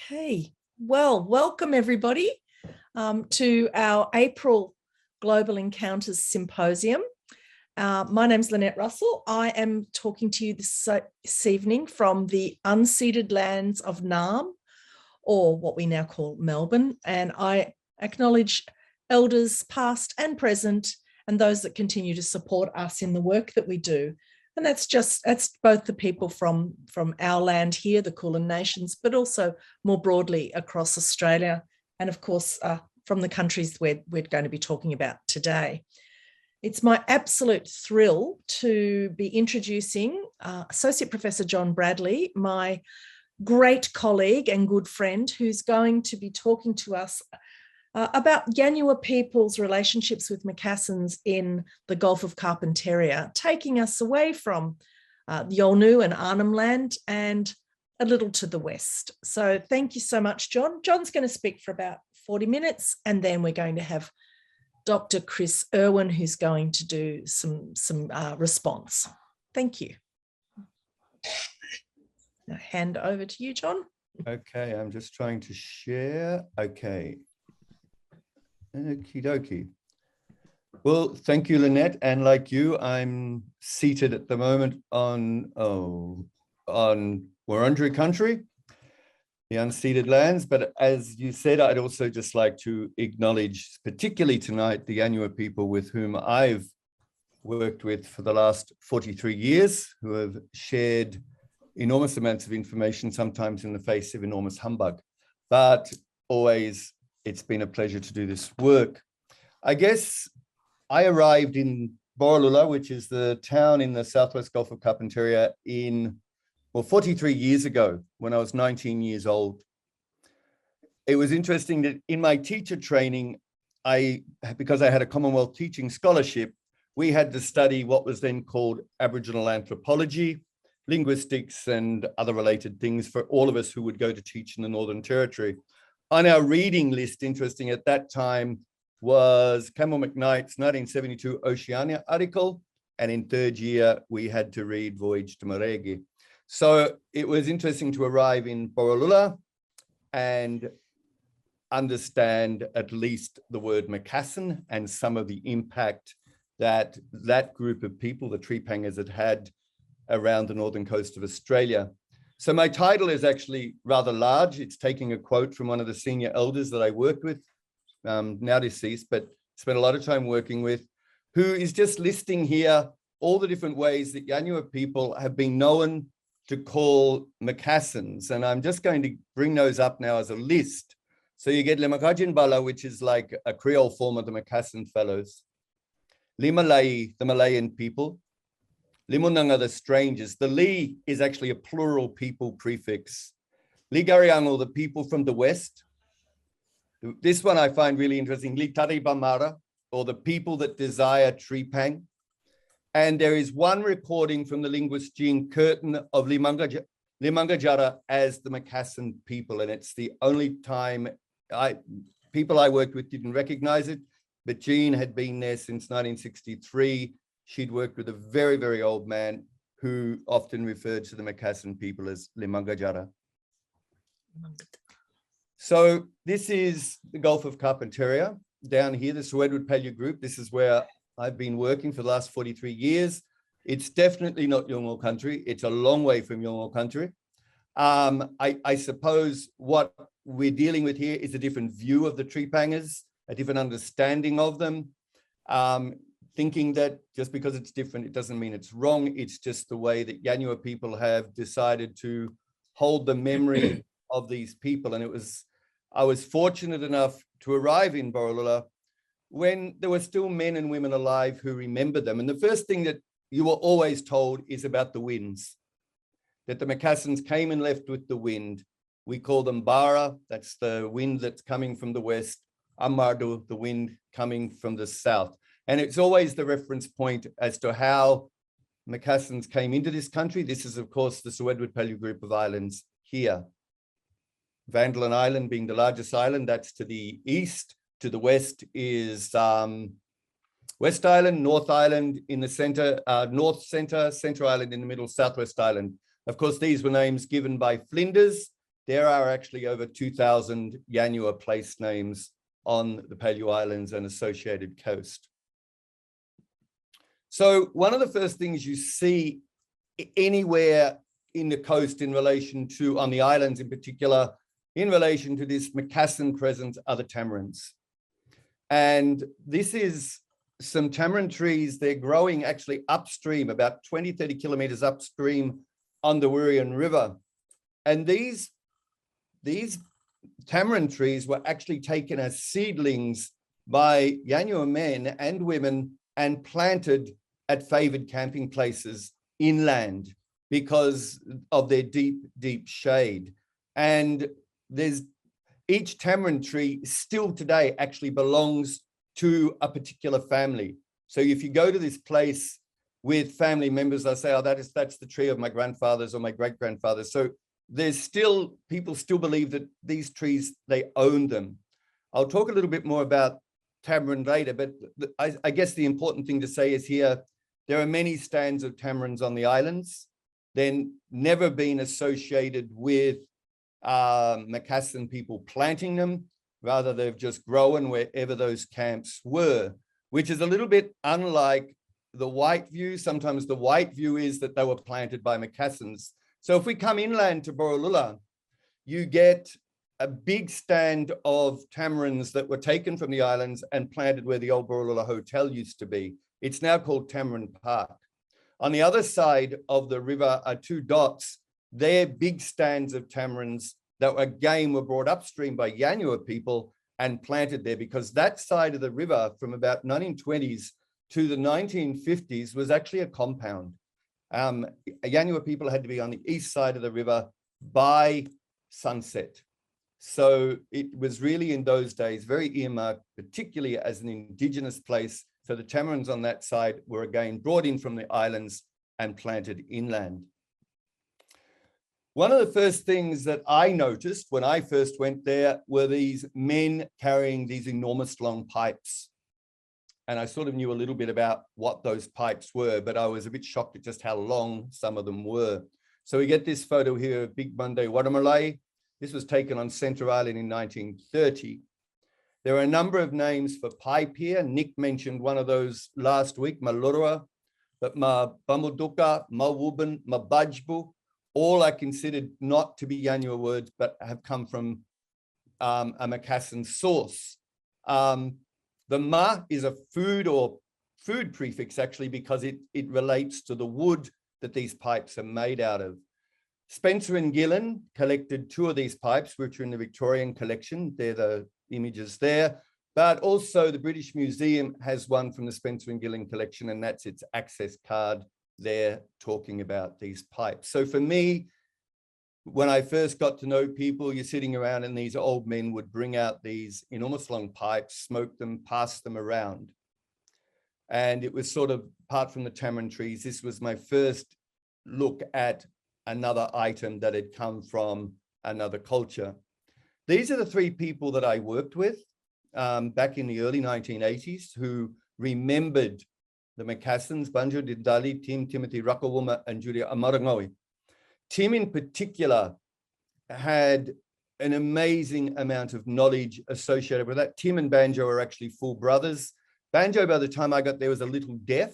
Okay, well, welcome everybody to our April Global Encounters Symposium. My name's Lynette Russell. I am talking to you this evening from the unceded lands of Naarm, or what we now call Melbourne, and I acknowledge elders past and present and those that continue to support us in the work that we do. And that's both the people from our land here, the Kulin Nations, but also more broadly across Australia, and of course from the countries we're going to be talking about today. It's my absolute thrill to be introducing Associate Professor John Bradley, my great colleague and good friend, who's going to be talking to us about Yanyuwa People's relationships with Makassans in the Gulf of Carpentaria, taking us away from Yolnu and Arnhem Land and a little to the west. So thank you so much, John. John's going to speak for about 40 minutes, and then we're going to have Dr. Chris Irwin, who's going to do some response. Thank you. Now hand over to you, John. Okay, I'm just trying to share. Okay. Okie dokie. Well, thank you, Lynette. And like you, I'm seated at the moment on Wurundjeri country, the unceded lands. But as you said, I'd also just like to acknowledge, particularly tonight, the Yanyuwa people with whom I've worked with for the last 43 years, who have shared enormous amounts of information, sometimes in the face of enormous humbug, but always it's been a pleasure to do this work. I guess I arrived in Borroloola, which is the town in the southwest Gulf of Carpentaria 43 years ago when I was 19 years old. It was interesting that in my teacher training, because I had a Commonwealth teaching scholarship, we had to study what was then called Aboriginal anthropology, linguistics, and other related things for all of us who would go to teach in the Northern Territory. On our reading list, interesting at that time, was Campbell McKnight's 1972 Oceania article. And in third year, we had to read Voyage to Maregi. So it was interesting to arrive in Borroloola and understand at least the word Makassan and some of the impact that that group of people, the Trepangers, had around the northern coast of Australia. So my title is actually rather large. It's taking a quote from one of the senior elders that I worked with, now deceased, but spent a lot of time working with, who is just listing here all the different ways that Yanyuwa people have been known to call Makassans. And I'm just going to bring those up now as a list. So you get li-Malayi, which is like a Creole form of the Makassan fellows. Li-Malayi, the Malayan people. li-Munanga, the strangers. The li is actually a plural people prefix. li-Kariyangu, the people from the west. This one I find really interesting. li-Kariyangu, or the people that desire Trepang. And there is one recording from the linguist Jean Curtin of li-Munanga as the Makassan people. And it's the only time people I worked with didn't recognize it, but Jean had been there since 1963. She'd worked with a very, very old man who often referred to the Makassan people as li-Munanga. So this is the Gulf of Carpentaria down here, the Sir Edward Pellew group. This is where I've been working for the last 43 years. It's definitely not Yolngu country. It's a long way from Yolngu country. I suppose what we're dealing with here is a different view of the Trepangers, a different understanding of them. Thinking that just because it's different, it doesn't mean it's wrong. It's just the way that Yanyuwa people have decided to hold the memory of these people. And I was fortunate enough to arrive in Borroloola when there were still men and women alive who remember them. And the first thing that you were always told is about the winds, that the Makassans came and left with the wind. We call them Bara, that's the wind that's coming from the west, Amardu, the wind coming from the south. And it's always the reference point as to how Makassans came into this country. This is, of course, the Sir Edward Pellew group of islands here. Vandalen Island being the largest island, that's to the east. To the west is West Island, North Island in the center, North Center, Central Island in the middle, Southwest Island. Of course, these were names given by Flinders there are actually over 2,000 Yanyuwa place names on the Pellew Islands and associated coast. So one of the first things you see anywhere in the coast in relation to, on the islands in particular, in relation to this Makassan presence are the tamarins. And this is some tamarind trees. They're growing actually upstream, about 20, 30 kilometers upstream on the Wirian River. And these tamarind trees were actually taken as seedlings by Yanyuwa men and women and planted at favored camping places inland because of their deep, deep shade. And each tamarind tree still today actually belongs to a particular family. So if you go to this place with family members, they'll say, oh, that's the tree of my grandfather's or my great-grandfather's. So people still believe that these trees, they own them. I'll talk a little bit more about tamarind later, but I guess the important thing to say is here, there are many stands of tamarins on the islands. They've never been associated with Makassan people planting them. Rather, they've just grown wherever those camps were, which is a little bit unlike the white view. Sometimes the white view is that they were planted by Makassans. So if we come inland to Borroloola, you get a big stand of tamarins that were taken from the islands and planted where the old Borroloola Hotel used to be. It's now called Tamarin Park. On the other side of the river are two dots. They're big stands of tamarins that again were brought upstream by Yanyuwa people and planted there, because that side of the river from about 1920s to the 1950s was actually a compound. Yanyuwa people had to be on the east side of the river by sunset. So it was really in those days very earmarked, particularly as an indigenous place. So the tamarins on that side were again brought in from the islands and planted inland. One of the first things that I noticed when I first went there were these men carrying these enormous long pipes. And I sort of knew a little bit about what those pipes were, but I was a bit shocked at just how long some of them were. So we get this photo here of Big Monday li-Malayi. This was taken on Centre Island in 1930. There are a number of names for pipe here. Nick mentioned one of those last week, Malurua, but Ma Bamuduka, Ma Wuban, Ma Bajbu, all are considered not to be Yanyuwa words, but have come from a Makassan source. The Ma is a food prefix, actually, because it relates to the wood that these pipes are made out of. Spencer and Gillen collected two of these pipes, which are in the Victorian collection. They're the images there. But also the British Museum has one from the Spencer and Gillen collection, and that's its access card there talking about these pipes. So for me, when I first got to know people, you're sitting around and these old men would bring out these enormous long pipes, smoke them, pass them around. And it was sort of, apart from the tamarind trees, this was my first look at another item that had come from another culture. These are the three people that I worked with back in the early 1980s who remembered the Makassans, Banjo Dindali, Tim, Timothy Rakawuma, and Julia Amarangowi. Tim in particular had an amazing amount of knowledge associated with that. Tim and Banjo are actually full brothers. Banjo, by the time I got there, was a little deaf,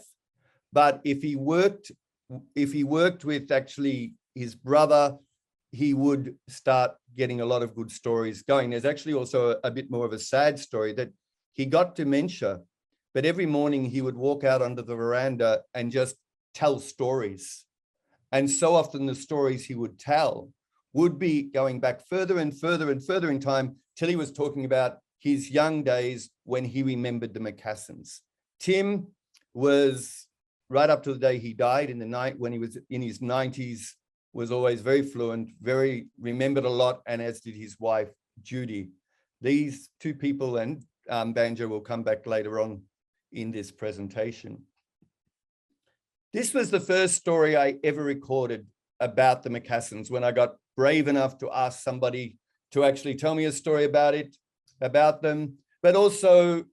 but if he worked with actually his brother, he would start getting a lot of good stories going. There's actually also a bit more of a sad story that he got dementia, but every morning he would walk out onto the veranda and just tell stories. And so often the stories he would tell would be going back further and further and further in time till he was talking about his young days when he remembered the Makassans. Tim was, right up to the day he died in the night when he was in his 90s, was always very fluent, remembered a lot, and as did his wife, Judy. These two people, and Banjo will come back later on in this presentation. This was the first story I ever recorded about the Makassans when I got brave enough to ask somebody to actually tell me a story about them, but also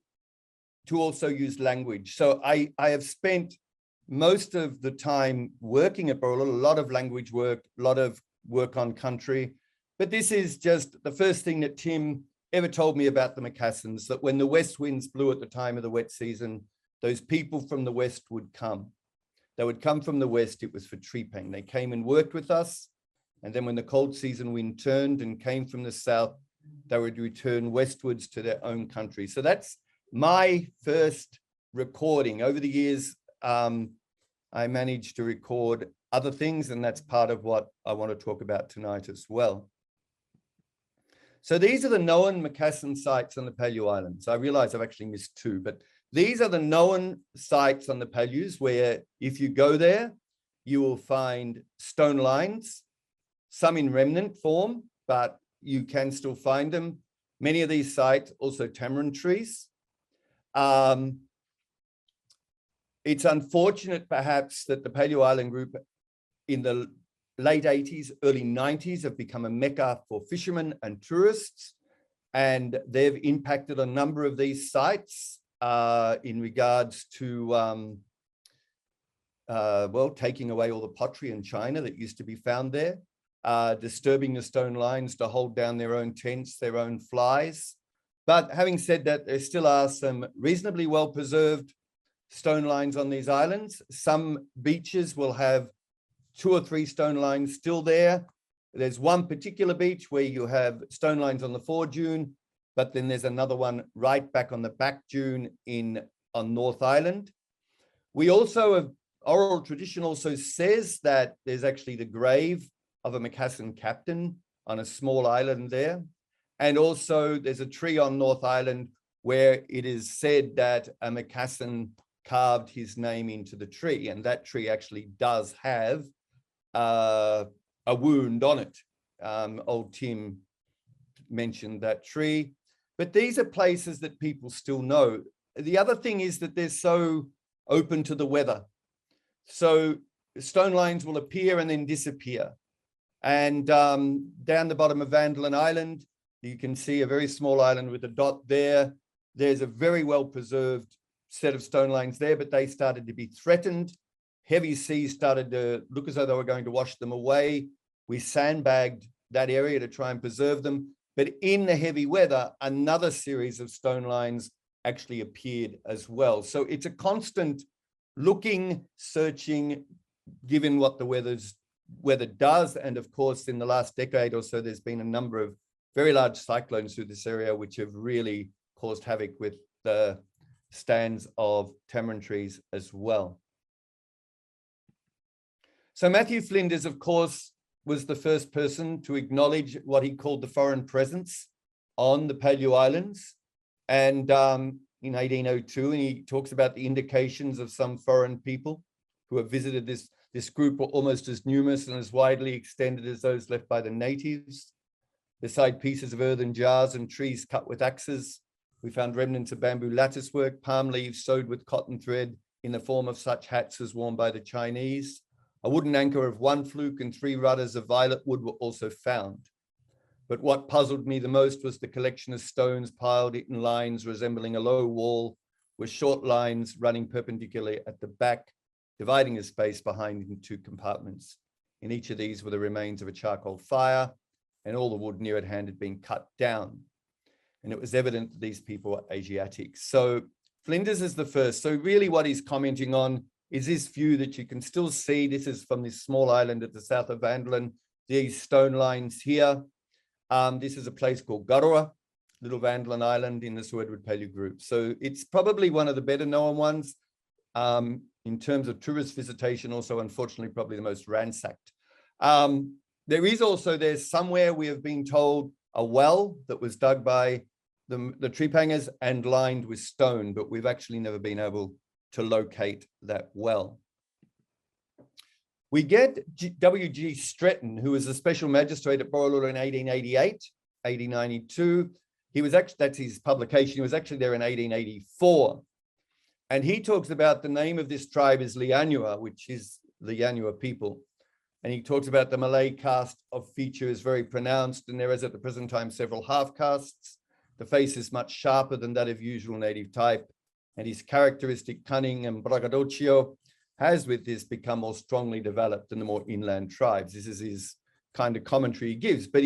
to use language. So I have spent most of the time working at Borroloola, a lot of language work, a lot of work on country. But this is just the first thing that Tim ever told me about the Makassans, that when the west winds blew at the time of the wet season, those people from the west would come. They would come from the west. It was for trepang. They came and worked with us. And then when the cold season wind turned and came from the south, they would return westwards to their own country. So that's my first recording. Over the years, I managed to record other things, and that's part of what I want to talk about tonight as well. So these are the known Makassan sites on the Pellew Islands. I realize I've actually missed two, but these are the known sites on the Pellews where if you go there, you will find stone lines, some in remnant form, but you can still find them. Many of these sites, also tamarind trees. It's unfortunate perhaps that the Pellew Island group in the late 80s, early 90s have become a mecca for fishermen and tourists, and they've impacted a number of these sites in regards to, well, taking away all the pottery and china that used to be found there, disturbing the stone lines to hold down their own tents, their own flies. But having said that, there still are some reasonably well-preserved stone lines on these islands. Some beaches will have 2 or 3 stone lines still there. There's one particular beach where you have stone lines on the fore dune, but then there's another one right back on the back dune on North Island. We also have, oral tradition also says that there's actually the grave of a Makassan captain on a small island there. And also there's a tree on North Island where it is said that a Makassan carved his name into the tree, and that tree actually does have a wound on it. Old Tim mentioned that tree, but these are places that people still know. The other thing is that they're so open to the weather. So stone lines will appear and then disappear. And down the bottom of Van Dalen Island, you can see a very small island with a dot there. There's a very well-preserved set of stone lines there, but they started to be threatened. Heavy seas started to look as though they were going to wash them away. We sandbagged that area to try and preserve them. But in the heavy weather, another series of stone lines actually appeared as well. So it's a constant looking, searching, given what the weather does. And of course, in the last decade or so, there's been a number of very large cyclones through this area, which have really caused havoc with the stands of tamarind trees as well. So Matthew Flinders, of course, was the first person to acknowledge what he called the foreign presence on the Pellew Islands. And in 1802, and he talks about the indications of some foreign people who have visited this group, were almost as numerous and as widely extended as those left by the natives. Beside pieces of earthen jars and trees cut with axes, we found remnants of bamboo lattice work, palm leaves sewed with cotton thread in the form of such hats as worn by the Chinese. A wooden anchor of 1 fluke and 3 rudders of violet wood were also found. But what puzzled me the most was the collection of stones piled in lines resembling a low wall, with short lines running perpendicularly at the back, dividing the space behind into 2 compartments. In each of these were the remains of a charcoal fire, and all the wood near at hand had been cut down. And it was evident that these people were Asiatic. So Flinders is the first. So really what he's commenting on is this view that you can still see. This is from this small island at the south of Van Dalen, these stone lines here. This is a place called Garoa, Little Van Dalen Island in the Sir Edward Pellew group. So it's probably one of the better known ones in terms of tourist visitation, also unfortunately probably the most ransacked. There is also, there's somewhere we have been told, a well that was dug by the trepangers and lined with stone, but we've actually never been able to locate that well. We get W.G. Stretton, who was a special magistrate at Borroloola in 1888, 1892. He was actually, that's his publication, he was actually there in 1884. And he talks about the name of this tribe is li-Yanyuwa, which is the Yanyuwa people. And he talks about the Malay cast of feature is very pronounced, and there is at the present time several half castes. The face is much sharper than that of usual native type, and his characteristic cunning and braggadocio has with this become more strongly developed than the more inland tribes. This is his kind of commentary he gives, but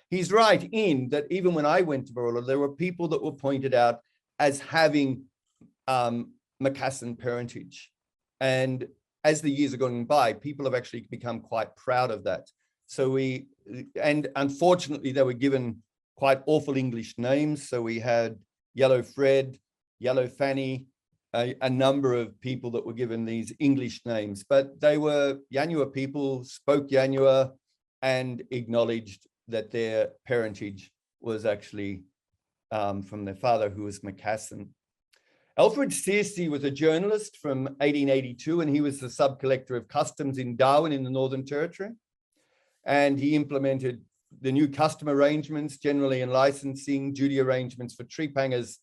he's right in that even when I went to Barola, there were people that were pointed out as having Makassan parentage. And as the years are going by, people have actually become quite proud of that. So and unfortunately, they were given quite awful English names. So we had Yellow Fred, Yellow Fanny, a number of people that were given these English names, but they were Yanyuwa people, spoke Yanyuwa, and acknowledged that their parentage was actually from their father, who was Makassan. Alfred Searcy was a journalist from 1882, and he was the sub-collector of customs in Darwin in the Northern Territory. And he implemented the new custom arrangements, generally in licensing, duty arrangements for trepangers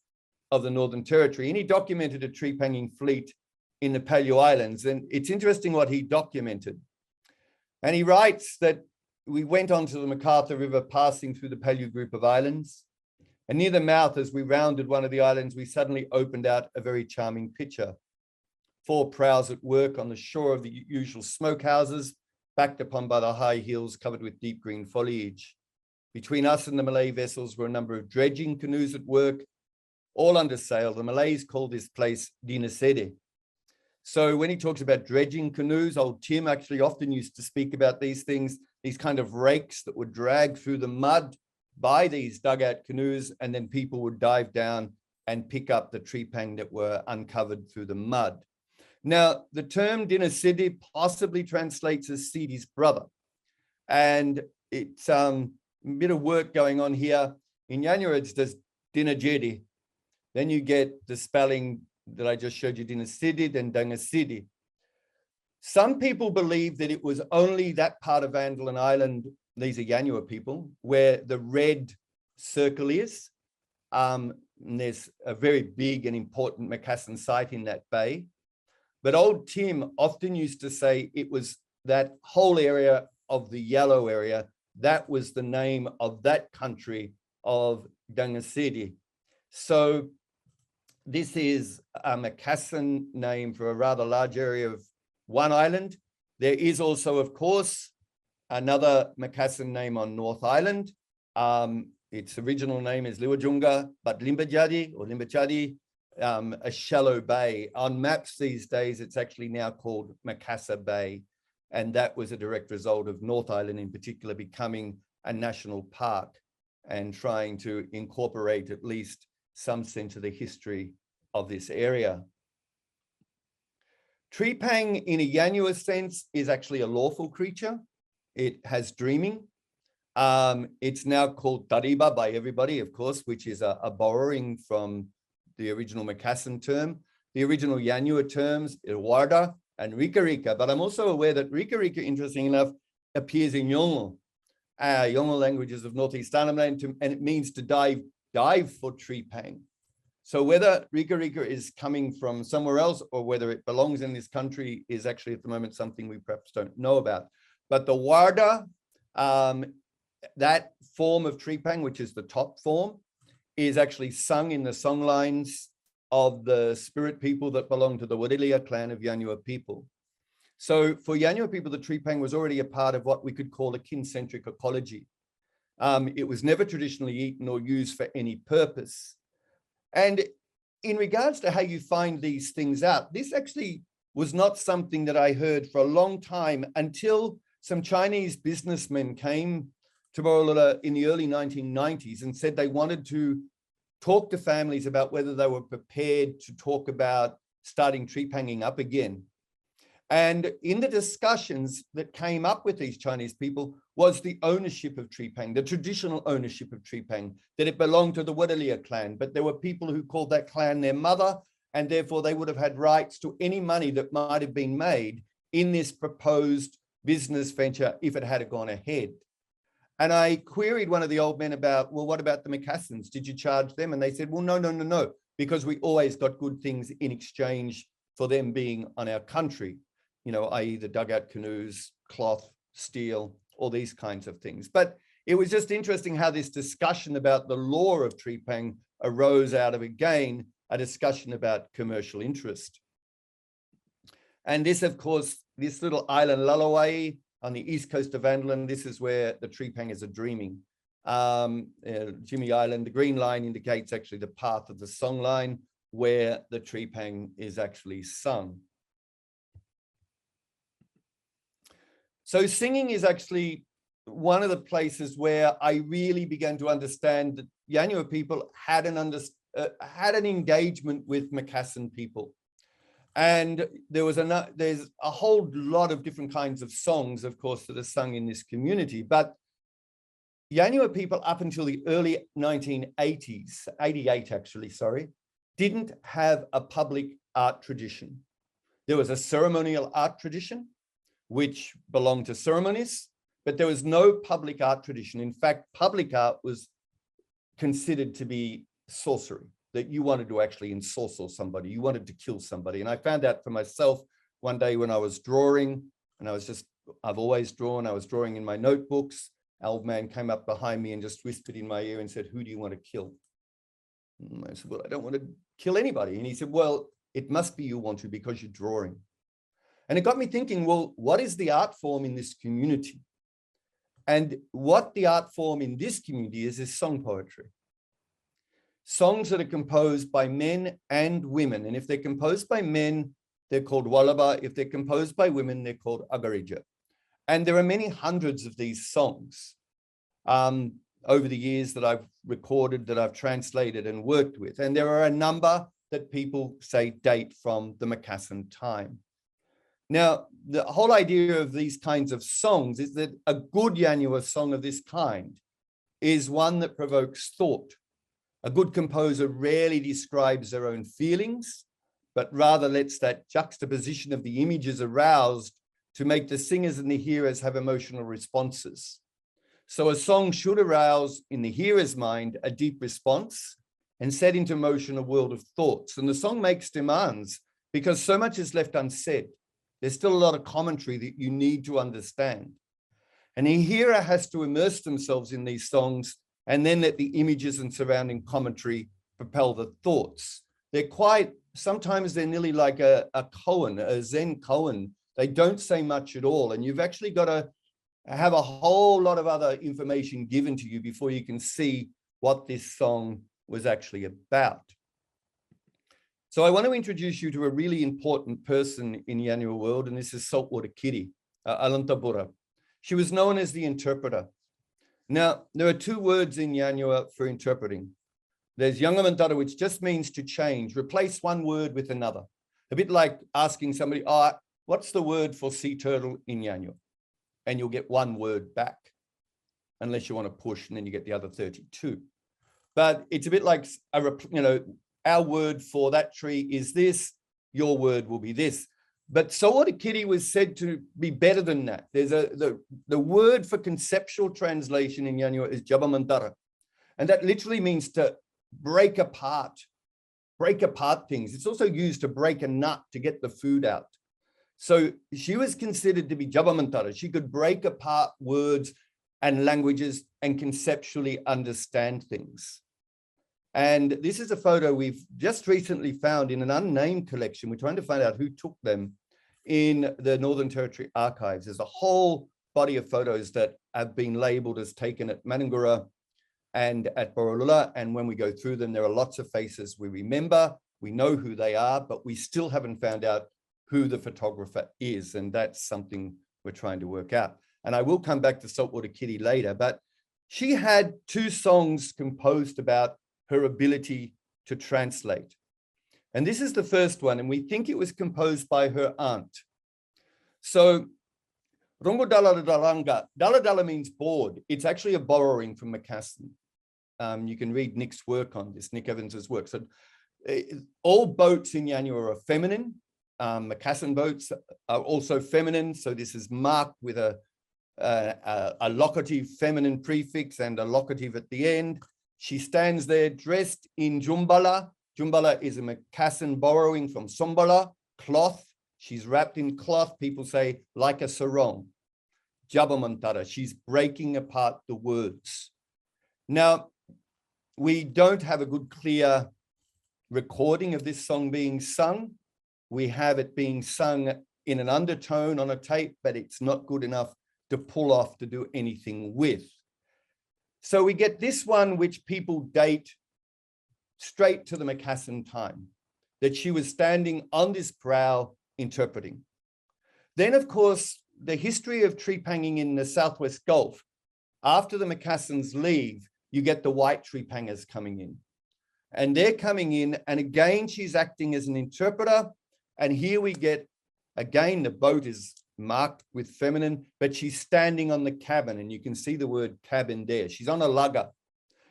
of the Northern Territory. And he documented a trepanging fleet in the Pellew Islands. And it's interesting what he documented. And he writes that we went onto the MacArthur River, passing through the Pellew group of islands. And near the mouth, as we rounded one of the islands, we suddenly opened out a very charming picture. 4 prows at work on the shore of the usual smokehouses, backed upon by the high hills covered with deep green foliage. Between us and the Malay vessels were a number of dredging canoes at work, all under sail. The Malays called this place Dinasede. So when he talks about dredging canoes, old Tim actually often used to speak about these things, these kind of rakes that would drag through the mud by these dugout canoes, and then people would dive down and pick up the trepang that were uncovered through the mud. Now, the term Dinasede possibly translates as Sidi's brother. And it's a bit of work going on here. In Yanyuwa, it's just Dinajedi. Then you get the spelling that I just showed you, Dinasede, then Dangasidi. Some people believe that it was only that part of Andaman Island, these are Yanyuwa people, where the red circle is. And there's a very big and important Makassan site in that bay. But old Tim often used to say it was that whole area of the yellow area, that was the name of that country of Dangasidi. So this is a Makassan name for a rather large area of one island. There is also, of course, another Makassan name on North Island. Its original name is Liwajunga, but Limbajadi or Limbachadi, a shallow bay. On maps these days, it's actually now called Makassar Bay. And that was a direct result of North Island in particular becoming a national park and trying to incorporate at least some sense of the history of this area. Trepang in a Yanyuwa sense is actually a lawful creature. It has dreaming. It's now called Tariba by everybody, of course, which is a borrowing from the original Makassan term. The original Yanyuwa terms, Ilwarda and Rikarika, but I'm also aware that Rikarika, interesting enough, appears in Yolngu, Yolngu languages of Northeast Andaman, and it means to dive for trepang. So whether Rikarika is coming from somewhere else or whether it belongs in this country is actually at the moment something we perhaps don't know about. But the Warda, that form of trepang, which is the top form, is actually sung in the song lines of the spirit people that belong to the Wadilia clan of Yanyuwa people. So for Yanyuwa people, the trepang was already a part of what we could call a kin-centric ecology. It was never traditionally eaten or used for any purpose. And in regards to how you find these things out, this actually was not something that I heard for a long time until some Chinese businessmen came to Barola in the early 1990s and said they wanted to talk to families about whether they were prepared to talk about starting trepanging up again. And in the discussions that came up with these Chinese people was the ownership of trepang, the traditional ownership of trepang, that it belonged to the Wadilia clan, but there were people who called that clan their mother, and therefore they would have had rights to any money that might have been made in this proposed business venture if it had gone ahead. And I queried one of the old men about, well, what about the Makassans? Did you charge them? And they said, well, no, because we always got good things in exchange for them being on our country, you know, i.e. the dugout canoes, cloth, steel, all these kinds of things. But it was just interesting how this discussion about the law of trepang arose out of, again, a discussion about commercial interest. And this, of course, this little island, Lalawai, on the east coast of Andaman, this is where the trepangers are dreaming. Jimmy Island. The green line indicates actually the path of the song line where the trepang is actually sung. So singing is actually one of the places where I really began to understand that Yanyuwa people had an engagement with Makassan people. And there's a whole lot of different kinds of songs, of course, that are sung in this community. But Yanyuwa people up until the early 1980s, 88 actually, sorry, didn't have a public art tradition. There was a ceremonial art tradition, which belonged to ceremonies, but there was no public art tradition. In fact, public art was considered to be sorcery, that you wanted to actually ensorcel somebody, you wanted to kill somebody. And I found out for myself one day when I was drawing, and I've always drawn, I was drawing in my notebooks. An old man came up behind me and just whispered in my ear and said, "Who do you want to kill?" And I said, "Well, I don't want to kill anybody." And he said, "Well, it must be you want to because you're drawing." And it got me thinking, well, what is the art form in this community? And what the art form in this community is song poetry. Songs that are composed by men and women. And if they're composed by men, they're called walaba. If they're composed by women, they're called agarija. And there are many hundreds of these songs over the years that I've recorded, that I've translated and worked with. And there are a number that people say date from the Makassan time. Now, the whole idea of these kinds of songs is that a good Yanyuwa song of this kind is one that provokes thought. A good composer rarely describes their own feelings, but rather lets that juxtaposition of the images aroused to make the singers and the hearers have emotional responses. So a song should arouse in the hearer's mind a deep response and set into motion a world of thoughts. And the song makes demands because so much is left unsaid. There's still a lot of commentary that you need to understand. And the hearer has to immerse themselves in these songs and then let the images and surrounding commentary propel the thoughts. Sometimes they're nearly like a koan, a Zen koan. They don't say much at all. And you've actually got to have a whole lot of other information given to you before you can see what this song was actually about. So I want to introduce you to a really important person in Yanyuwa world, and this is Saltwater Kitty, Alantabura. She was known as the interpreter. Now, there are two words in Yanyuwa for interpreting. There's Yangamantara, which just means to change, replace one word with another. A bit like asking somebody, what's the word for sea turtle in Yanyuwa? And you'll get one word back, unless you want to push, and then you get the other 32. But it's a bit like, our word for that tree is this, your word will be this. But Saltwater Kitty was said to be better than that. There's the word for conceptual translation in Yanyuwa is Jabamantara. And that literally means to break apart things. It's also used to break a nut to get the food out. So she was considered to be Jabamantara. She could break apart words and languages and conceptually understand things. And this is a photo we've just recently found in an unnamed collection. We're trying to find out who took them in the Northern Territory archives. There's a whole body of photos that have been labeled as taken at Manangura and at Borroloola. And when we go through them, there are lots of faces we remember, we know who they are, but we still haven't found out who the photographer is. And that's something we're trying to work out. And I will come back to Saltwater Kitty later, but she had two songs composed about her ability to translate. And this is the first one, and we think it was composed by her aunt. So, Rongo Dala Dalanga, Dala Dala means board. It's actually a borrowing from Makassan. You can read Nick's work on this, Nick Evans's work. So, all boats in Yanyuwa are feminine. Makassan boats are also feminine. So this is marked with a locative feminine prefix and a locative at the end. She stands there dressed in jumbala. Jumbala is a Makassan borrowing from sombala, cloth. She's wrapped in cloth, people say, like a sarong. Jabamantara, she's breaking apart the words. Now, we don't have a good, clear recording of this song being sung. We have it being sung in an undertone on a tape, but it's not good enough to pull off to do anything with. So we get this one, which people date straight to the Makassan time, that she was standing on this prow interpreting. Then, of course, the history of trepanging in the Southwest Gulf, after the Makassans leave, you get the white trepangers coming in. And they're coming in, and again, she's acting as an interpreter. And here we get, again, the boat is marked with feminine, but she's standing on the cabin, and you can see the word cabin there. She's on a lugger,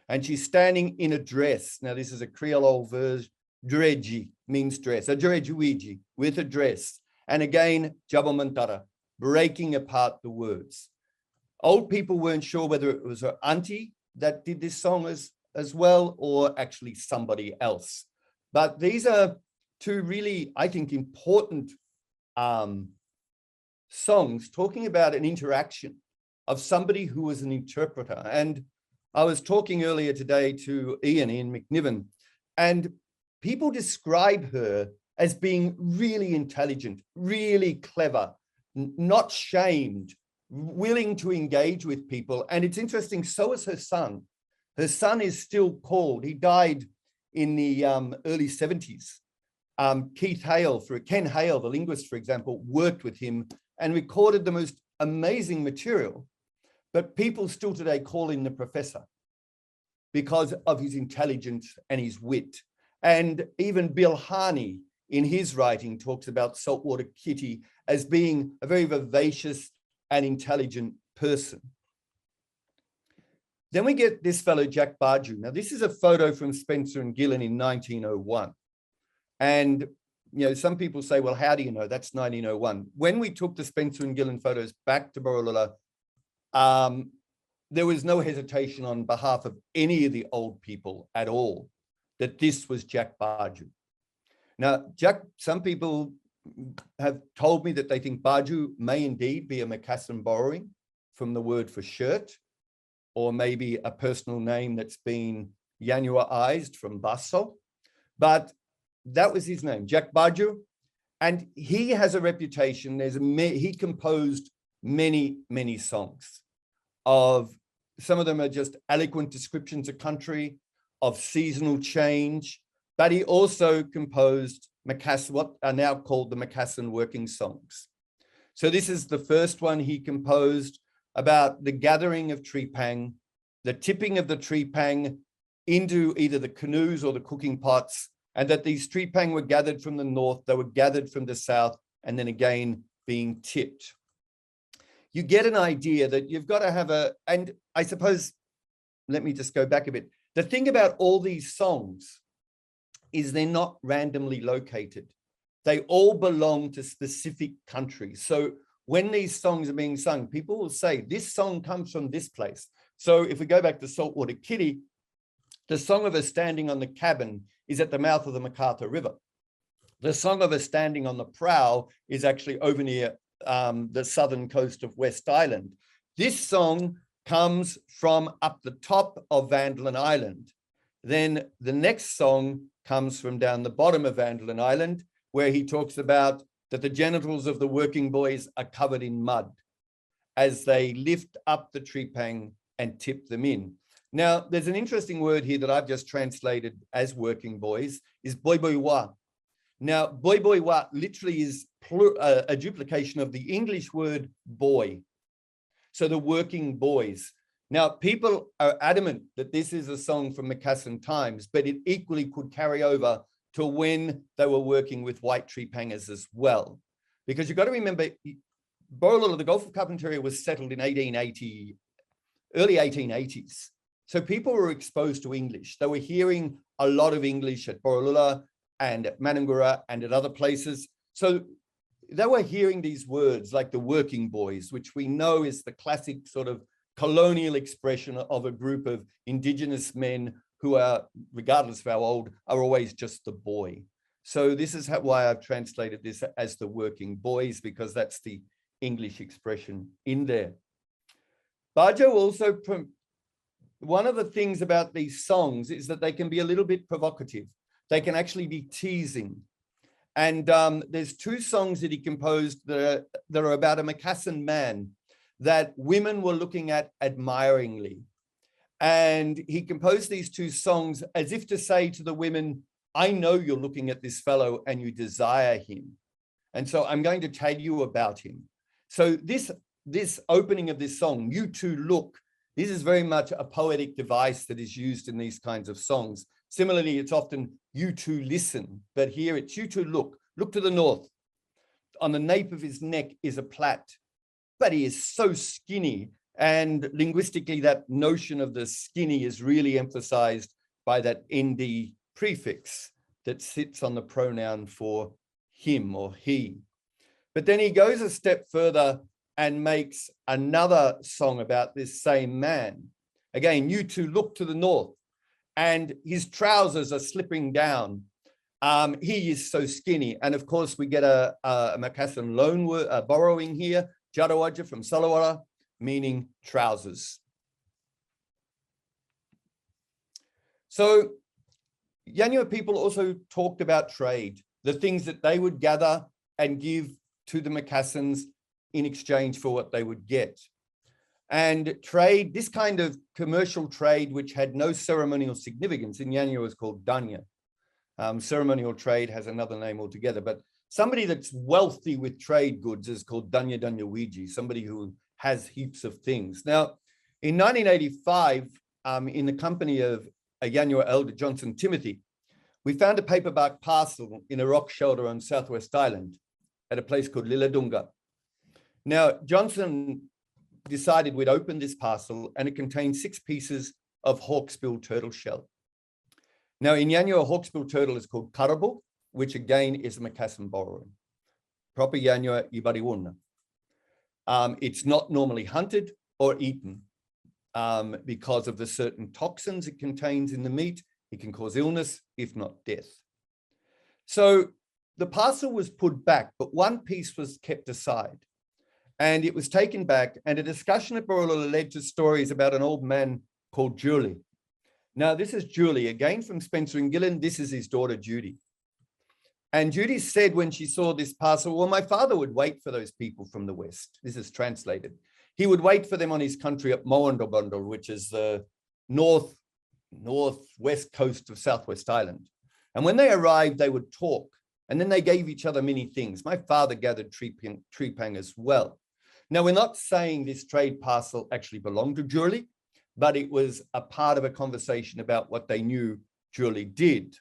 and she's standing in a dress. Now, this is a Creole version. Dreji means dress, a drejuiji, with a dress. And again, jabamantara, breaking apart the words. Old people weren't sure whether it was her auntie that did this song as well, or actually somebody else. But these are two really, I think, important songs talking about an interaction of somebody who was an interpreter. And I was talking earlier today to Ian McNiven, and people describe her as being really intelligent, really clever, not shamed, willing to engage with people. And it's interesting, so is her son. Her son is still called, he died in the early 70s. Ken Hale, the linguist, for example, worked with him and recorded the most amazing material. But people still today call him the professor because of his intelligence and his wit. And even Bill Harney, in his writing, talks about Saltwater Kitty as being a very vivacious and intelligent person. Then we get this fellow, Jack Bardew. Now, this is a photo from Spencer and Gillen in 1901. And, you know, some people say, well, how do you know? That's 1901. When we took the Spencer and Gillen photos back to Borroloola, there was no hesitation on behalf of any of the old people at all that this was Jack Bardew. Now, some people have told me that they think Bardew may indeed be a Makassan borrowing from the word for shirt, or maybe a personal name that's been Yanyuwa-ized from Basso. But that was his name, Jack Bardew. And he has a reputation. He composed many, many songs. Some of them are just eloquent descriptions of country, of seasonal change, but he also composed what are now called the Makassan working songs. So this is the first one he composed about the gathering of trepang, the tipping of the trepang into either the canoes or the cooking pots, and that these trepang were gathered from the north, they were gathered from the south, and then again being tipped. You get an idea that you've got to have and I suppose, let me just go back a bit. The thing about all these songs is they're not randomly located. They all belong to specific countries. So when these songs are being sung, people will say, this song comes from this place. So if we go back to Saltwater Kitty, the song of her standing on the cabin is at the mouth of the MacArthur River. The song of her standing on the prow is actually over near the southern coast of West Island. This song comes from up the top of Van Dalen Island. Then the next song comes from down the bottom of Van Dalen Island, where he talks about that the genitals of the working boys are covered in mud as they lift up the trepang and tip them in. Now, there's an interesting word here that I've just translated as working boys, is boy boy wa. Now, boy boy wa literally is a duplication of the English word boy. So the working boys. Now, people are adamant that this is a song from Makassan times, but it equally could carry over to when they were working with white trepangers as well. Because you've got to remember, Borroloola, the Gulf of Carpentaria, was settled in early 1880s. So people were exposed to English. They were hearing a lot of English at Borroloola and at Manangura and at other places. So they were hearing these words like the working boys, which we know is the classic sort of colonial expression of a group of indigenous men who are, regardless of how old, are always just the boy. So this is why I've translated this as the working boys, because that's the English expression in there. Bardew also, one of the things about these songs is that they can be a little bit provocative. They can actually be teasing. And there's two songs that he composed that are about a Makassan man that women were looking at admiringly. And he composed these two songs as if to say to the women, I know you're looking at this fellow and you desire him. And so I'm going to tell you about him. So this opening of this song, You Two Look, this is very much a poetic device that is used in these kinds of songs. Similarly, it's often You Two Listen, but here it's You Two Look to the north. On the nape of his neck is a plait, but he is so skinny. And linguistically, that notion of the skinny is really emphasized by that ND prefix that sits on the pronoun for him or he. But then he goes a step further and makes another song about this same man. Again, You Two Look to the north, and his trousers are slipping down. He is so skinny. And of course, we get a Makassan loan word, borrowing here, Jarawaja from Salawara, meaning trousers. So Yanyuwa people also talked about trade, the things that they would gather and give to the Makassans in exchange for what they would get. And trade, this kind of commercial trade, which had no ceremonial significance in Yanyuwa, was called danya. Ceremonial trade has another name altogether, but somebody that's wealthy with trade goods is called danya wiji, somebody who has heaps of things. Now, in 1985, in the company of a Yanyuwa elder, Johnson Timothy, we found a paperback parcel in a rock shelter on Southwest Island at a place called li-Munanga. Now, Johnson decided we'd open this parcel, and it contained 6 pieces of hawksbill turtle shell. Now, in Yanyuwa, hawksbill turtle is called karabu, which again is a Makassan borrowing. Proper Yanyuwa ibariwuna. It's not normally hunted or eaten because of the certain toxins it contains in the meat. It can cause illness, if not death. So the parcel was put back, but one piece was kept aside. And it was taken back, and a discussion at Borolola led to stories about an old man called Julie. Now, this is Julie, again from Spencer and Gillen. This is his daughter, Judy. And Judy said when she saw this parcel, well, my father would wait for those people from the West. This is translated. He would wait for them on his country at Moandobondol, which is the northwest coast of Southwest Island. And when they arrived, they would talk, and then they gave each other many things. My father gathered trepang as well. Now, we're not saying this trade parcel actually belonged to Julie, but it was a part of a conversation about what they knew Julie did.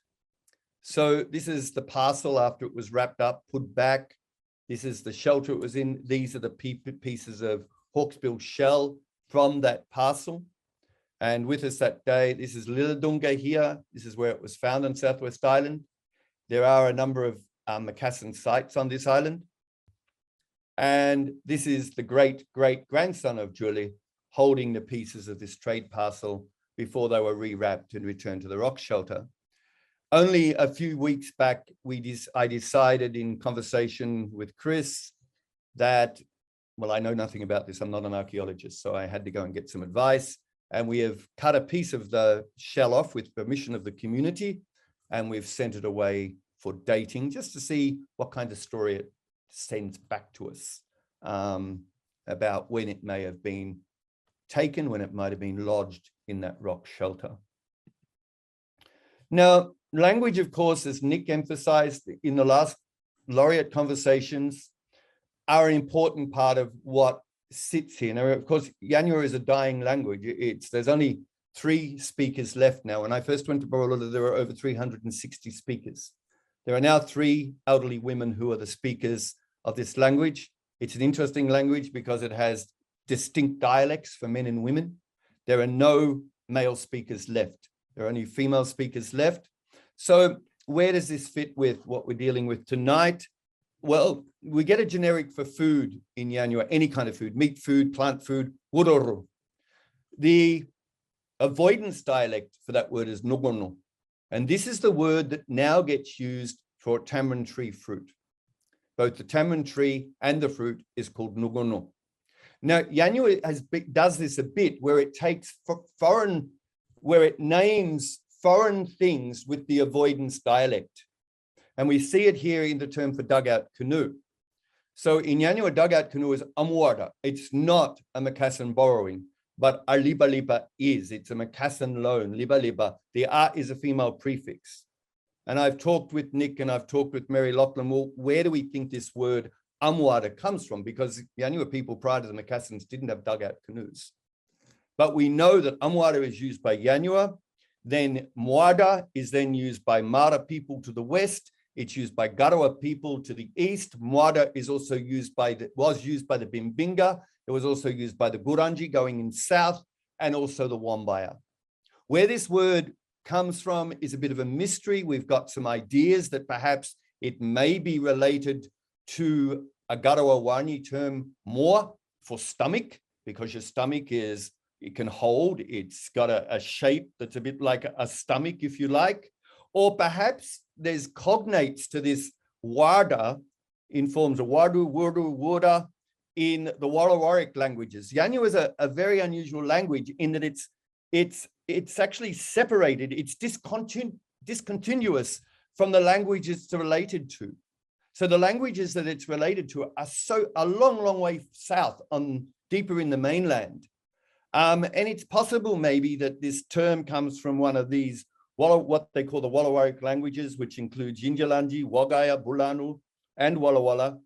So this is the parcel after it was wrapped up, put back. This is the shelter it was in. These are the pieces of hawksbill shell from that parcel. And with us that day, this is li-Munanga here. This is where it was found on Southwest Island. There are a number of Makassan sites on this island. And this is the great-great-grandson of Julie holding the pieces of this trade parcel before they were rewrapped and returned to the rock shelter. Only a few weeks back, I decided in conversation with Chris that, well, I know nothing about this. I'm not an archaeologist, so I had to go and get some advice. And we have cut a piece of the shell off with permission of the community, and we've sent it away for dating just to see what kind of story it sends back to us about when it may have been taken, when it might have been lodged in that rock shelter. Now, language, of course, as Nick emphasized in the last laureate conversations, are an important part of what sits here. Now, of course, Yanyuwa is a dying language. There's only 3 speakers left now. When I first went to Borolola, there were over 360 speakers. There are now 3 elderly women who are the speakers of this language. It's an interesting language because it has distinct dialects for men and women. There are no male speakers left. There are only female speakers left. So where does this fit with what we're dealing with tonight? Well, we get a generic for food in Yanyuwa, any kind of food, meat food, plant food, wuroro. The avoidance dialect for that word is nogono. And this is the word that now gets used for tamarind tree fruit. Both the tamarind tree and the fruit is called nogono. Now, Yanyuwa does this a bit where it takes where it names foreign things with the avoidance dialect. And we see it here in the term for dugout canoe. So in Yanyuwa, dugout canoe is amwara. It's not a Makassan borrowing. but a liba is. It's a Makassan loan, liba. The a is a female prefix. And I've talked with Nick and I've talked with Mary Lachlan, well, where do we think this word amwada comes from? Because Yanyuwa people prior to the Makassans didn't have dugout canoes. But we know that amwada is used by Yanyuwa, then mwada is then used by Mara people to the west. It's used by Garawa people to the east. Mwada is also used by was used by the Bimbinga. It was also used by the Guranji going in south, and also the Wambaya. Where this word comes from is a bit of a mystery. We've got some ideas that perhaps it may be related to a Garawa Wani term more for stomach, because your stomach is, it can hold, it's got a shape that's a bit like a stomach, if you like. Or perhaps there's cognates to this wada in forms of wadu, wurdu, wurda in the Warrawarric languages. Yanyuwa is a very unusual language in that it's actually separated, it's discontinuous from the languages it's related to. So the languages that it's related to are a long way south, deeper in the mainland. And it's possible maybe that this term comes from one of these, what they call the Warrawarric languages, which includes Yinjalanji, Wagaya, Bulanu, and Walla Walla,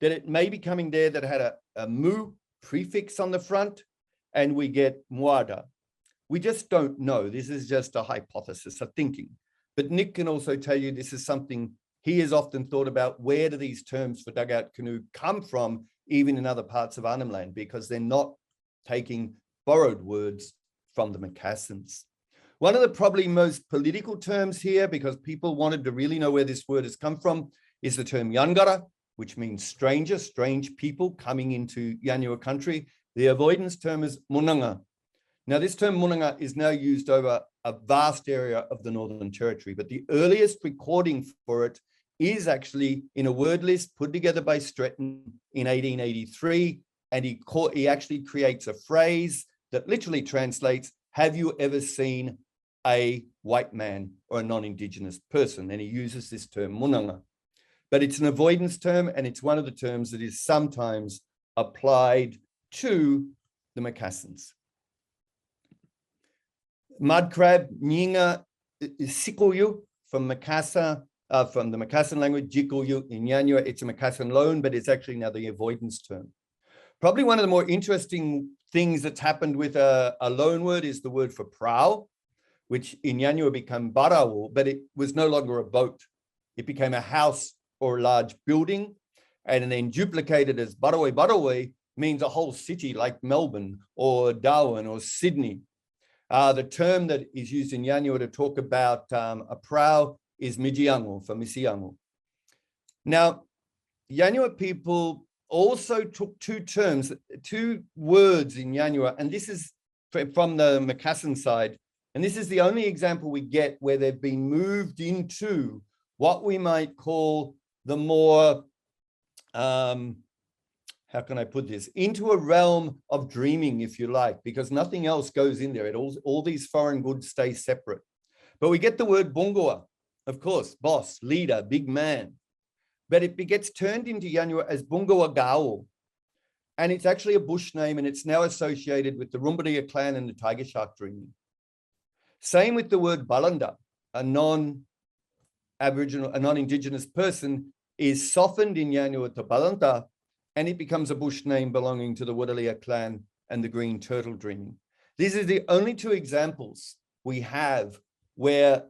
that it may be coming there that had a mu prefix on the front, and we get mwada. We just don't know. This is just a hypothesis, a thinking. But Nick can also tell you this is something he has often thought about. Where do these terms for dugout canoe come from, even in other parts of Arnhem Land, because they're not taking borrowed words from the Makassans. One of the probably most political terms here, because people wanted to really know where this word has come from, is the term Yangara, which means stranger, strange people coming into Yanyuwa country. The avoidance term is Munanga. Now, this term Munanga is now used over a vast area of the Northern Territory, but the earliest recording for it is actually in a word list put together by Stretton in 1883, and he actually creates a phrase that literally translates, have you ever seen a white man or a non-Indigenous person? And he uses this term Munanga. But it's an avoidance term, and it's one of the terms that is sometimes applied to the Makassans. Mud crab, Nyinga, Sikoyu from Makassar, from the Makassan language, Jikoyu in Yanyuwa, it's a Makassan loan, but it's actually now the avoidance term. Probably one of the more interesting things that's happened with a loan word is the word for prow, which in Yanyuwa became barawu, but it was no longer a boat. It became a house or a large building, and then duplicated as barawe means a whole city like Melbourne or Darwin or Sydney. The term that is used in Yanyuwa to talk about a prow is Mijiangu, for Misiangu. Now, Yanyuwa people also took two words in Yanyuwa, and this is from the Makassan side, and this is the only example we get where they've been moved into what we might call the more, how can I put this, into a realm of dreaming, if you like, because nothing else goes in there. All these foreign goods stay separate. But we get the word bungoa, of course, boss, leader, big man. But it gets turned into Yanyuwa as bungoa gao. And it's actually a bush name, and it's now associated with the Rumbaria clan and the tiger shark dreaming. Same with the word balanda, a non-Aboriginal, a non-Indigenous person is softened in Yanyuwa to balanta, and it becomes a bush name belonging to the Wudalia clan and the green turtle dreaming. These are the only two examples we have where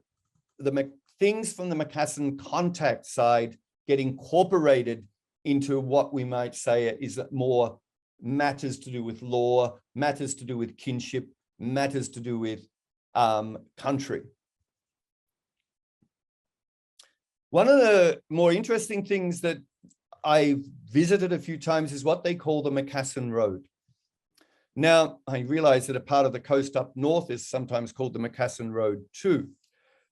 the things from the Makassan contact side get incorporated into what we might say is more matters to do with law, matters to do with kinship, matters to do with country. One of the more interesting things that I've visited a few times is what they call the Makassan Road. Now, I realize that a part of the coast up north is sometimes called the Makassan Road too.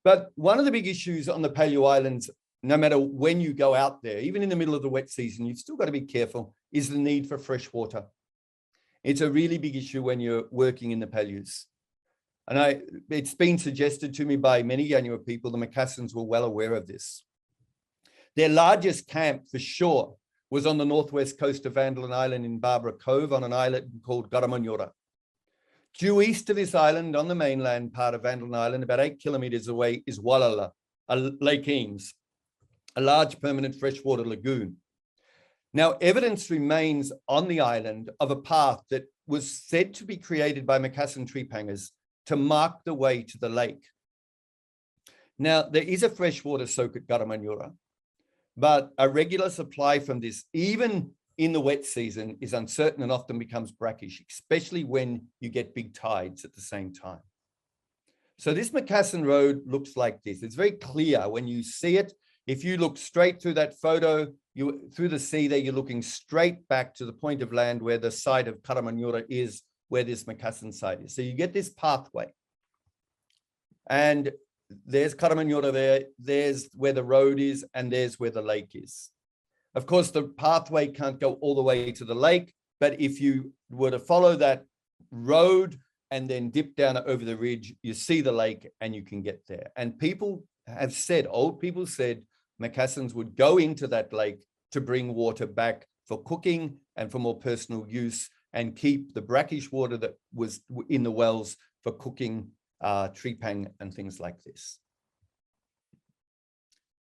But one of the big issues on the Pellew Islands, no matter when you go out there, even in the middle of the wet season, you've still got to be careful, is the need for fresh water. It's a really big issue when you're working in the Pellews. And it's been suggested to me by many Yanyuwa people, the Makassans were well aware of this. Their largest camp, for sure, was on the northwest coast of Van der Island in Barbara Cove on an island called Garamanyora. Due east of this island on the mainland part of Van Island, about 8 kilometers away, is Wallala, a Lake Eames, a large permanent freshwater lagoon. Now, evidence remains on the island of a path that was said to be created by Makassan trepangers to mark the way to the lake. Now, there is a freshwater soak at Karrakayny, but a regular supply from this, even in the wet season, is uncertain and often becomes brackish, especially when you get big tides at the same time. So this Makassan road looks like this. It's very clear when you see it. If you look straight through that photo, through the sea there, you're looking straight back to the point of land where the site of Karrakayny is, where this Makassan site is. So you get this pathway. And there's Karrakayny there, there's where the road is, and there's where the lake is. Of course, the pathway can't go all the way to the lake, but if you were to follow that road and then dip down over the ridge, you see the lake and you can get there. And people have said, old people said, Makassans would go into that lake to bring water back for cooking and for more personal use, and keep the brackish water that was in the wells for cooking trepang and things like this.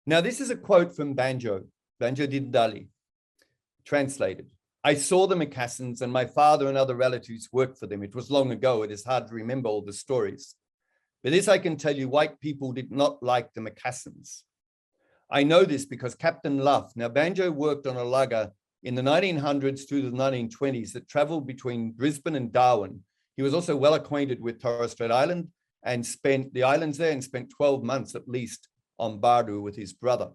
Now, this is a quote from Banjo Dindali, translated. I saw the Makassans and my father and other relatives worked for them. It was long ago. It is hard to remember all the stories. But this I can tell you, white people did not like the Makassans. I know this because Captain Luff, now Banjo worked on a lugger in the 1900s through the 1920s that traveled between Brisbane and Darwin. He was also well acquainted with Torres Strait Island and spent the islands there and spent 12 months at least on Bardu with his brother.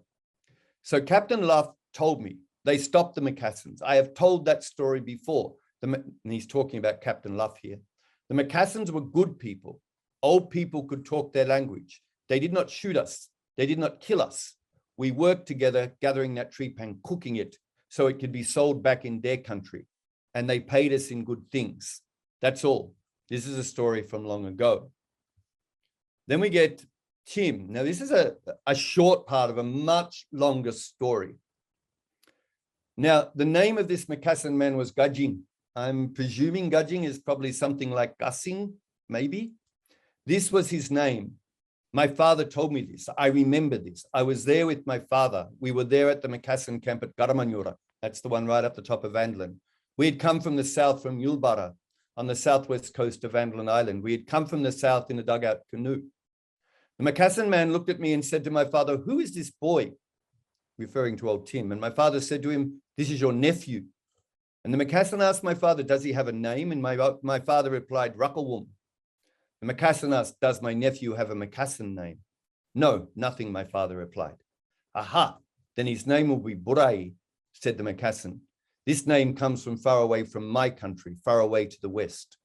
So Captain Luff told me they stopped the Makassans. I have told that story before. And he's talking about Captain Luff here. The Makassans were good people. Old people could talk their language. They did not shoot us. They did not kill us. We worked together, gathering that trepang, cooking it so it could be sold back in their country. And they paid us in good things. That's all. This is a story from long ago. Then we get Tim. Now, this is a short part of a much longer story. Now, the name of this Makassan man was Gajing. I'm presuming Gajing is probably something like Gassing, maybe. This was his name. My father told me this. I remember this. I was there with my father. We were there at the Makassan camp at Karrakayny. That's the one right up the top of Vandlan. We had come from the south, from Yulbara, on the southwest coast of Vandlan Island. We had come from the south in a dugout canoe. The Makassan man looked at me and said to my father, "Who is this boy?" Referring to old Tim. And my father said to him, "This is your nephew." And the Makassan asked my father, "Does he have a name?" And my father replied, "Rakawum." The Makassan asked, "Does my nephew have a Makassan name?" "No, nothing," my father replied. "Aha, then his name will be Burai," said the Makassan. "This name comes from far away from my country, far away to the west."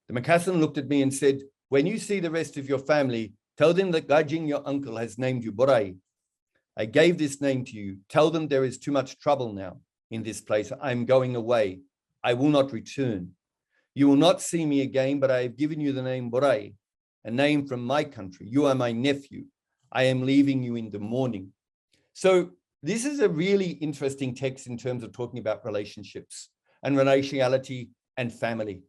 The Makassan looked at me and said, "When you see the rest of your family, tell them that Gajing, your uncle, has named you Burai. I gave this name to you. Tell them there is too much trouble now in this place. I'm going away. I will not return. You will not see me again, but I have given you the name Burai, a name from my country. You are my nephew. I am leaving you in the morning." So this is a really interesting text in terms of talking about relationships and relationality and family.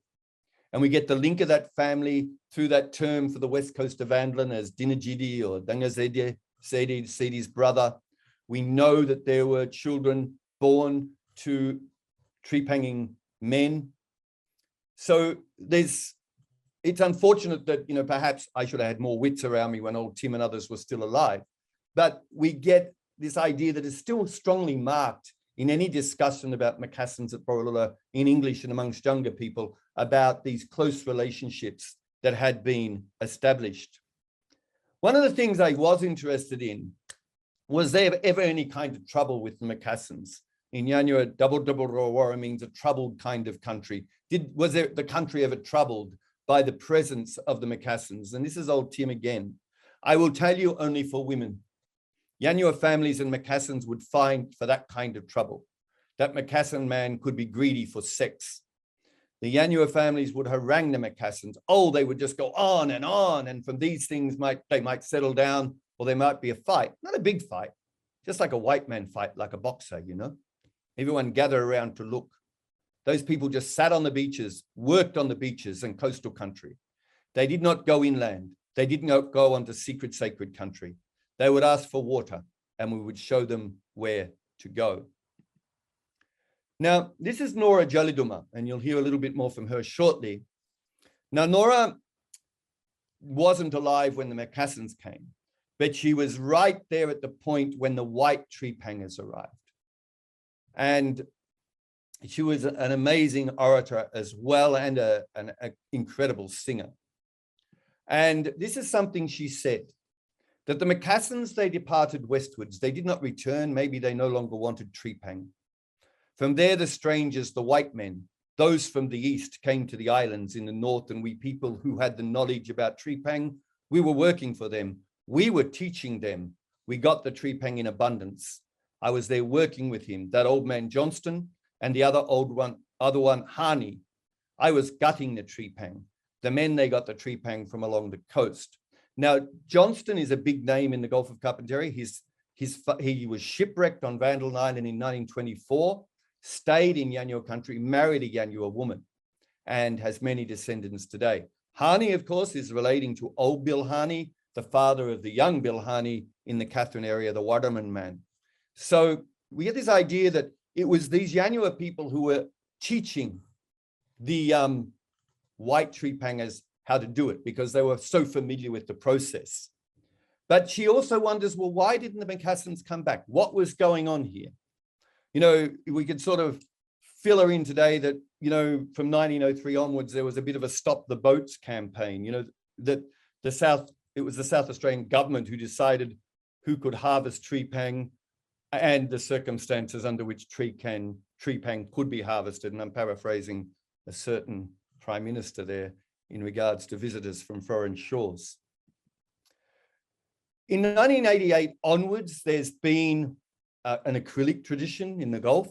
And we get the link of that family through that term for the west coast of Vandlan as Dinajidi or Dangazede, Sedi's brother. We know that there were children born to trepanging men. So it's unfortunate that, perhaps I should have had more wits around me when old Tim and others were still alive. But we get this idea that is still strongly marked in any discussion about Makassans at Borroloola in English and amongst younger people about these close relationships that had been established. One of the things I was interested in was there ever any kind of trouble with the Makassans? In Yanyuwa, double Rawara means a troubled kind of country. Was the country ever troubled by the presence of the Makassans? And this is old Tim again. I will tell you, only for women. Yanyuwa families and Makassans would find for that kind of trouble. That Makassan man could be greedy for sex. The Yanyuwa families would harangue the Makassans. Oh, they would just go on. And from these things, they might settle down, or there might be a fight. Not a big fight, just like a white man fight, like a boxer, Everyone gather around to look. Those people just sat on the beaches, worked on the beaches and coastal country. They did not go inland. They did not go onto secret, sacred country. They would ask for water and we would show them where to go. Now, this is Nora Jaliduma, and you'll hear a little bit more from her shortly. Now, Nora wasn't alive when the Makassans came, but she was right there at the point when the white trepangers arrived. And she was an amazing orator as well, and an incredible singer. And this is something she said, that the Makassans, they departed westwards. They did not return. Maybe they no longer wanted trepang. From there, the strangers, the white men, those from the east came to the islands in the north, and we people who had the knowledge about trepang, we were working for them. We were teaching them. We got the trepang in abundance. I was there working with him, that old man Johnston, and the other one, Hani. I was gutting the trepang. The men, they got the trepang from along the coast. Now, Johnston is a big name in the Gulf of Carpentaria. He was shipwrecked on Vandal Island in 1924, stayed in Yanyuwa country, married a Yanyuwa woman, and has many descendants today. Hani, of course, is relating to old Bill Hani, the father of the young Bill Hani in the Catherine area, the Waterman man. So we get this idea that it was these Yanyuwa people who were teaching the white trepangers how to do it because they were so familiar with the process. But she also wonders, well, why didn't the Macassans come back? What was going on here? You know, we could sort of fill her in today that, you know, from 1903 onwards, there was a bit of a stop the boats campaign, you know, that it was the South Australian government who decided who could harvest trepang and the circumstances under which trepang could be harvested. And I'm paraphrasing a certain prime minister there in regards to visitors from foreign shores. In 1988 onwards, there's been an acrylic tradition in the Gulf,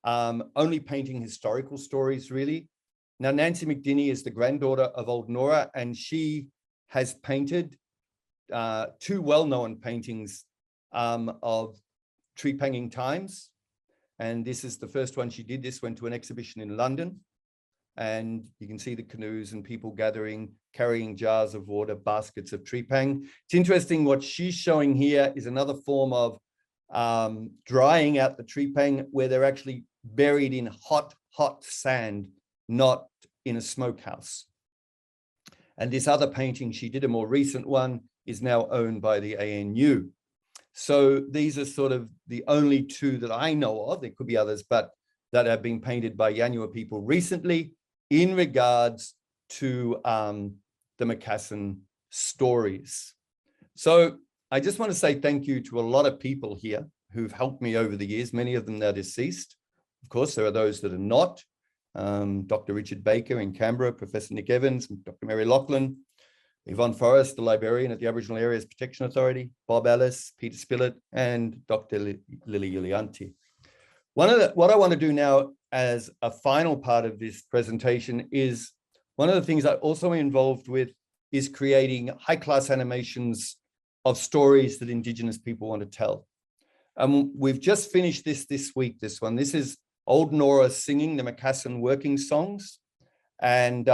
only painting historical stories, really. Now, Nancy McDinney is the granddaughter of old Nora, and she has painted two well-known paintings of trepanging times. And this is the first one she did. This went to an exhibition in London. And you can see the canoes and people gathering, carrying jars of water, baskets of trepang. It's interesting, what she's showing here is another form of drying out the trepang, where they're actually buried in hot sand, not in a smokehouse. And this other painting she did, a more recent one, is now owned by the ANU. So these are sort of the only two that I know of. There could be others, but that have been painted by Yanyuwa people recently in regards to the Makassan stories. So I just want to say thank you to a lot of people here who've helped me over the years, many of them that are deceased. Of course, there are those that are not. Dr. Richard Baker in Canberra, Professor Nick Evans, Dr. Mary Lachlan, Yvonne Forrest, the librarian at the Aboriginal Areas Protection Authority, Bob Ellis, Peter Spillett, and Dr. Lily Yulianti. What I want to do now as a final part of this presentation is, one of the things I'm also involved with is creating high-class animations of stories that Indigenous people want to tell. We've just finished this week, this one. This is old Nora singing the Makassan working songs. And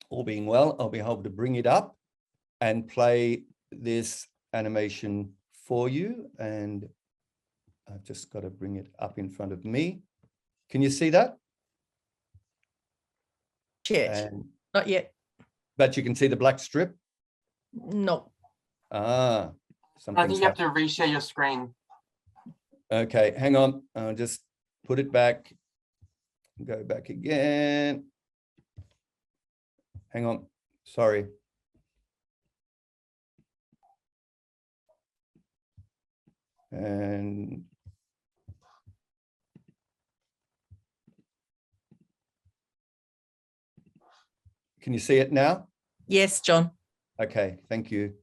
all being well, I'll be able to bring it up and play this animation for you. And I've just got to bring it up in front of me. Can you see that? Yet. Not yet. But you can see the black strip? No. I think you have to reshare your screen. Okay, hang on. I'll just put it back. Go back again. Hang on. Sorry. And can you see it now? Yes, John. Okay, thank you.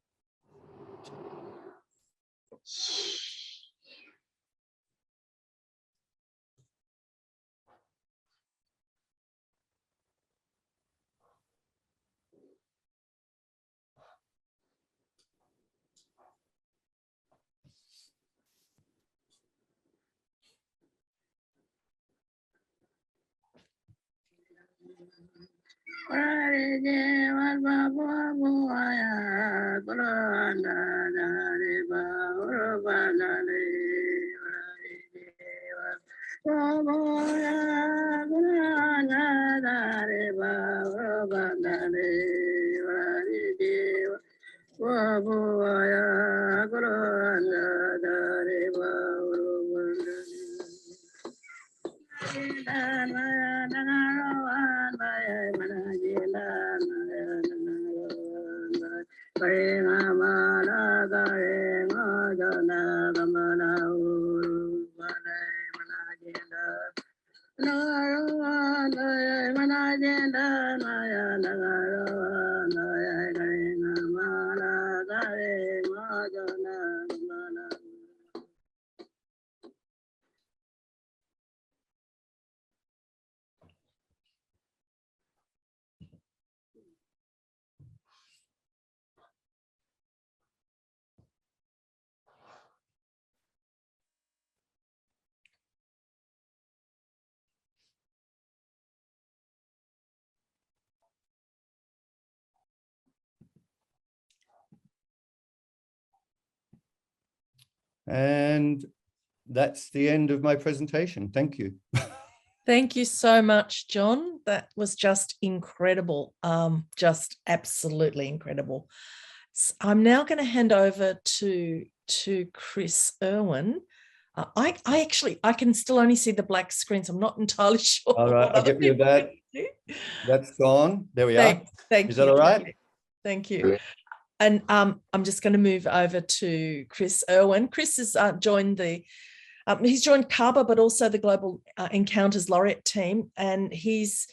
And that's the end of my presentation. Thank you. Thank you so much, John. That was just incredible. Just absolutely incredible. I'm now going to hand over to Chris Irwin. I can still only see the black screen, so I'm not entirely sure. All right, I'll get rid of that. That's gone. There we are. Thank you. Is that all right? Thank you. And I'm just going to move over to Chris Irwin. Chris has joined he's joined CABA, but also the Global Encounters Laureate team, and he's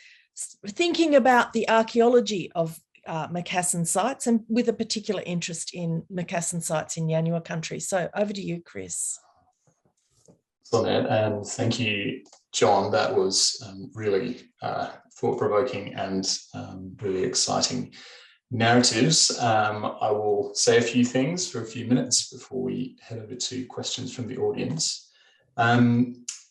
thinking about the archaeology of Makassan sites, and with a particular interest in Makassan sites in Yanyuwa country. So over to you, Chris. Lynette, and thank you, John. That was really thought-provoking and really exciting narratives. I will say a few things for a few minutes before we head over to questions from the audience.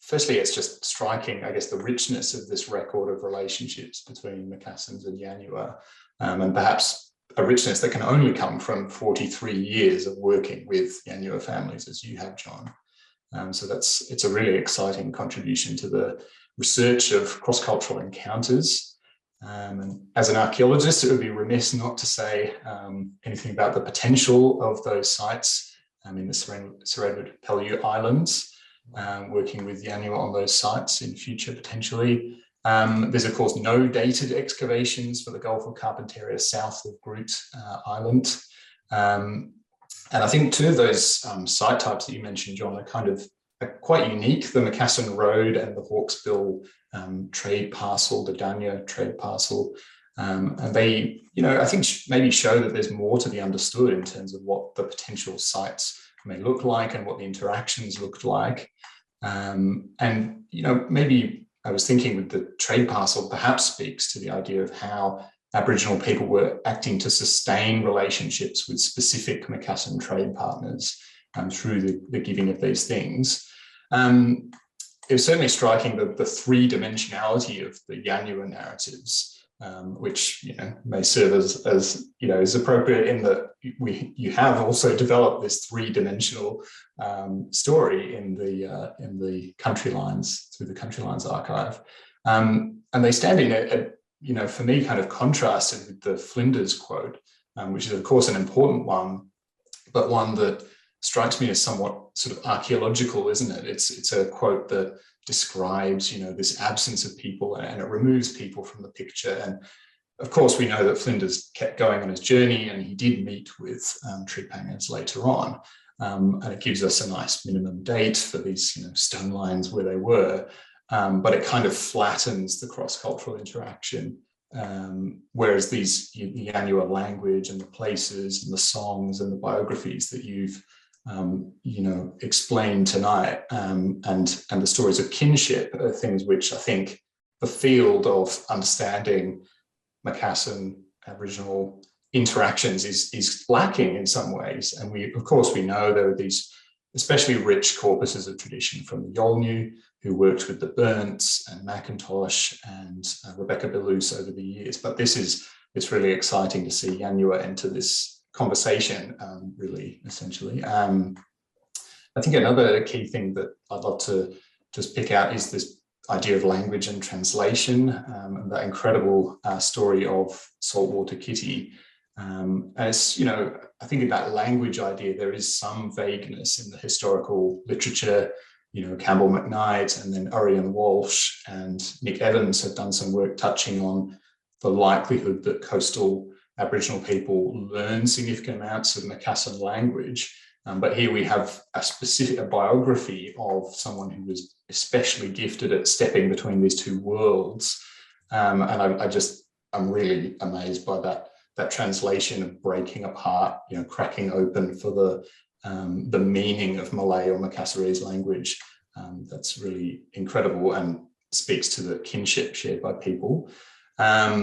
Firstly, it's just striking, I guess, the richness of this record of relationships between Makassans and Yanyuwa, and perhaps a richness that can only come from 43 years of working with Yanyuwa families, as you have, John. So it's a really exciting contribution to the research of cross-cultural encounters. And as an archaeologist, it would be remiss not to say anything about the potential of those sites in the Sir Edward Pellew Islands, working with Yanyuwa on those sites in future potentially. There's of course no dated excavations for the Gulf of Carpentaria south of Groot Island. And I think two of those site types that you mentioned, John, are quite unique: the Makassan Road and the Hawksbill trade parcel, the Danya trade parcel. And they, I think maybe show that there's more to be understood in terms of what the potential sites may look like and what the interactions looked like. And, maybe I was thinking with the trade parcel perhaps speaks to the idea of how Aboriginal people were acting to sustain relationships with specific Makassan trade partners through the giving of these things. It was certainly striking the three-dimensionality of the Yanyuwa narratives, which may serve as is appropriate in that you have also developed this three-dimensional story in the Country Lines, through the Country Lines archive, and they stand in a for me kind of contrasted with the Flinders quote, which is of course an important one, but one that strikes me as somewhat sort of archaeological, isn't it? It's a quote that describes, this absence of people, and it removes people from the picture. And of course, we know that Flinders kept going on his journey, and he did meet with trepangers later on. And it gives us a nice minimum date for these, stone lines where they were. But it kind of flattens the cross-cultural interaction. Whereas the Yanyuwa language and the places and the songs and the biographies that you've explained tonight, and the stories of kinship are things which I think the field of understanding Makassan Aboriginal interactions is lacking in some ways. And we know there are these especially rich corpuses of tradition from the Yolngu, who worked with the Burnts and Macintosh and Rebecca Bellouse over the years. But it's really exciting to see Yanyuwa enter this conversation, really, essentially. I think another key thing that I'd love to just pick out is this idea of language and translation, and that incredible story of saltwater kitty. As you know, I think in that language idea, there is some vagueness in the historical literature. You know, Campbell McKnight and then Orion Walsh and Nick Evans have done some work touching on the likelihood that coastal Aboriginal people learn significant amounts of Makassan language. But here we have a biography of someone who was especially gifted at stepping between these two worlds. And I'm really amazed by that translation of breaking apart, you know, cracking open for the meaning of Malay or Makassarese language. That's really incredible and speaks to the kinship shared by people. I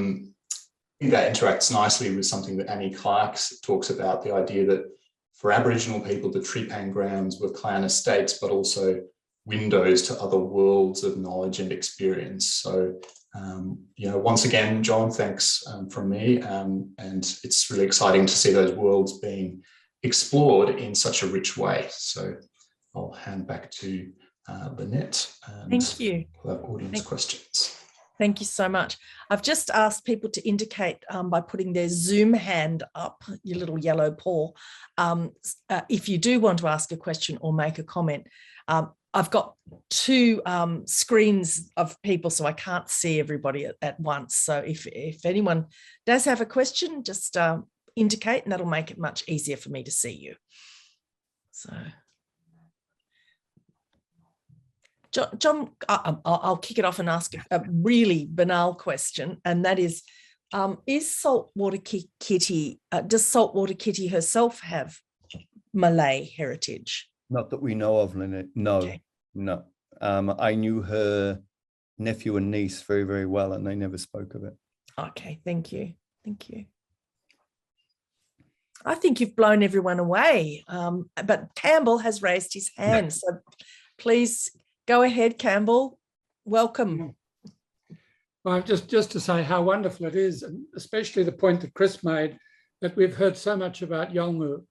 think that interacts nicely with something that Annie Clark talks about, the idea that for Aboriginal people, the Trepang grounds were clan estates, but also windows to other worlds of knowledge and experience. So, you know, once again, John, thanks from me. And it's really exciting to see those worlds being explored in such a rich way. So I'll hand back to Lynette. And thank you. We'll have audience questions. Thank you so much. I've just asked people to indicate by putting their Zoom hand up, your little yellow paw, if you do want to ask a question or make a comment. I've got two screens of people, so I can't see everybody at once. So if anyone does have a question, just indicate, and that'll make it much easier for me to see you. So, John, I'll kick it off and ask a really banal question, and that is saltwater kitty, does saltwater kitty herself have Malay heritage? Not that we know of, Lynette. No, okay. No. I knew her nephew and niece very, very well, and they never spoke of it. Okay, thank you. Thank you. I think you've blown everyone away, but Campbell has raised his hand, so please go ahead, Campbell. Welcome. Well, just to say how wonderful it is, and especially the point that Chris made, that we've heard so much about Yolngu,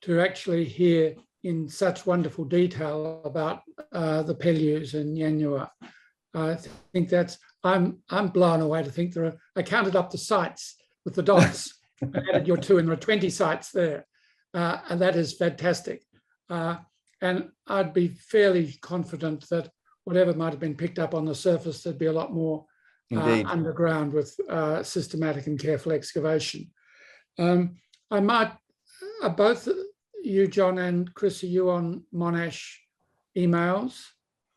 to actually hear in such wonderful detail about the Pellews and Yanyuwa. I think I'm blown away to think I counted up the sites with the dots. I added your two, and there are 20 sites there. And that is fantastic. And I'd be fairly confident that whatever might have been picked up on the surface, there'd be a lot more underground with systematic and careful excavation. I might, both you, John, and Chris, are you on Monash emails?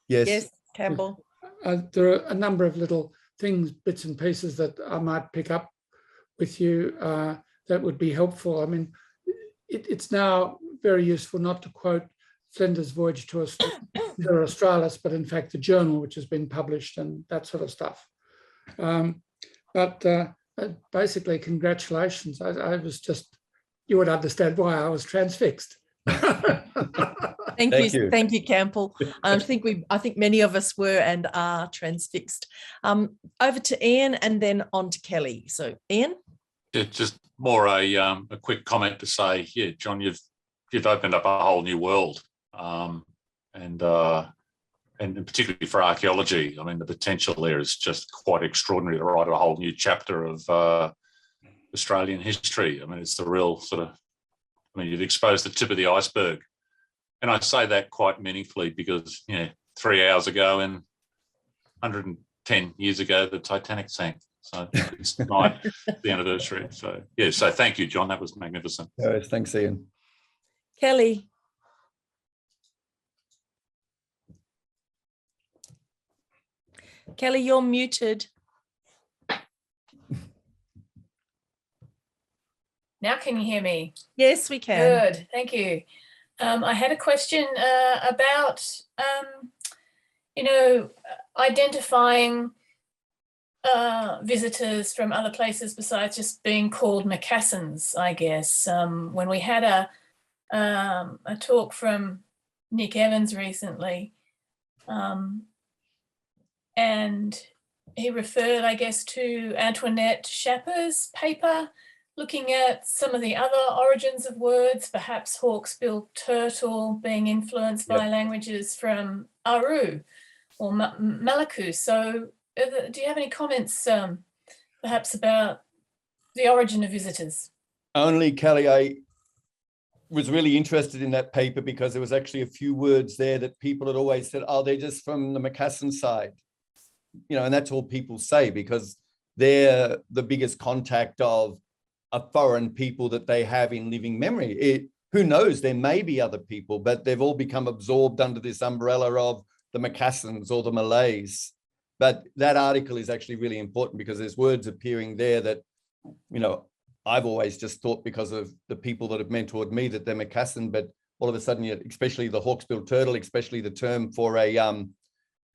Yes. Yes, Campbell. There are a number of little things, bits and pieces that I might pick up with you that would be helpful. I mean, it's now very useful not to quote Flinder's Voyage to Australis, but in fact the journal which has been published and that sort of stuff. But basically, congratulations. I was just, you would understand why I was transfixed. Thank you, Campbell. I think many of us were and are transfixed. Over to Ian and then on to Kelly. So Ian? Yeah, just more a quick comment to say, yeah, John, you've opened up a whole new world, and particularly for archaeology. I mean, the potential there is just quite extraordinary to write a whole new chapter of Australian history. I mean, it's the real sort of, I mean, you've exposed the tip of the iceberg. And I say that quite meaningfully because, you know, 3 hours ago and 110 years ago, the Titanic sank. So it's tonight, the anniversary. So, yeah, so thank you, John. That was magnificent. Yes, thanks, Ian. Kelly. Kelly, you're muted. Now can you hear me? Yes, we can. Good, thank you. I had a question about, identifying visitors from other places besides just being called Makassans, I guess. When we had a talk from Nick Evans recently, and he referred, I guess, to Antoinette Schapper's paper, looking at some of the other origins of words, perhaps hawksbill turtle being influenced by languages from Aru or Malaku. So do you have any comments perhaps about the origin of visitors? Only, Kelly, I was really interested in that paper because there was actually a few words there that people had always said, oh, they're just from the Makassan side. You know, and that's all people say because they're the biggest contact of a foreign people that they have in living memory. Who knows, there may be other people, but they've all become absorbed under this umbrella of the Makassans or the Malays. But that article is actually really important because there's words appearing there that, you know, I've always just thought because of the people that have mentored me that they're Makassan, but all of a sudden, especially the hawksbill turtle, especially the term for a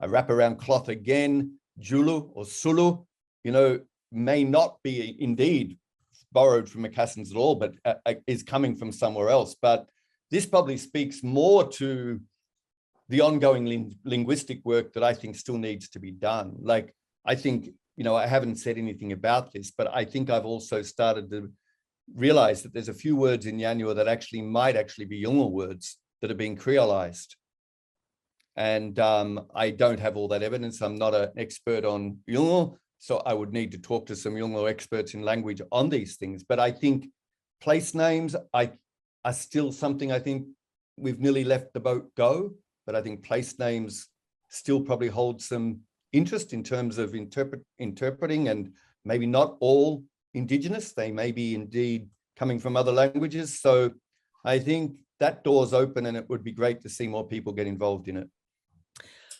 wraparound cloth again, Julu or Sulu, you know, may not be indeed borrowed from Makassans at all, but is coming from somewhere else. But this probably speaks more to the ongoing linguistic work that I think still needs to be done. Like, I think, you know, I haven't said anything about this, but I think I've also started to realize that there's a few words in Yanyuwa that might actually be Yolngu words that are being creolized. And I don't have all that evidence. I'm not an expert on Yolngu, so I would need to talk to some Yolngu experts in language on these things. But I think place names are still something I think we've nearly let the boat go. But I think place names still probably hold some interest in terms of interpreting, and maybe not all Indigenous. They may be indeed coming from other languages. So I think that door's open and it would be great to see more people get involved in it.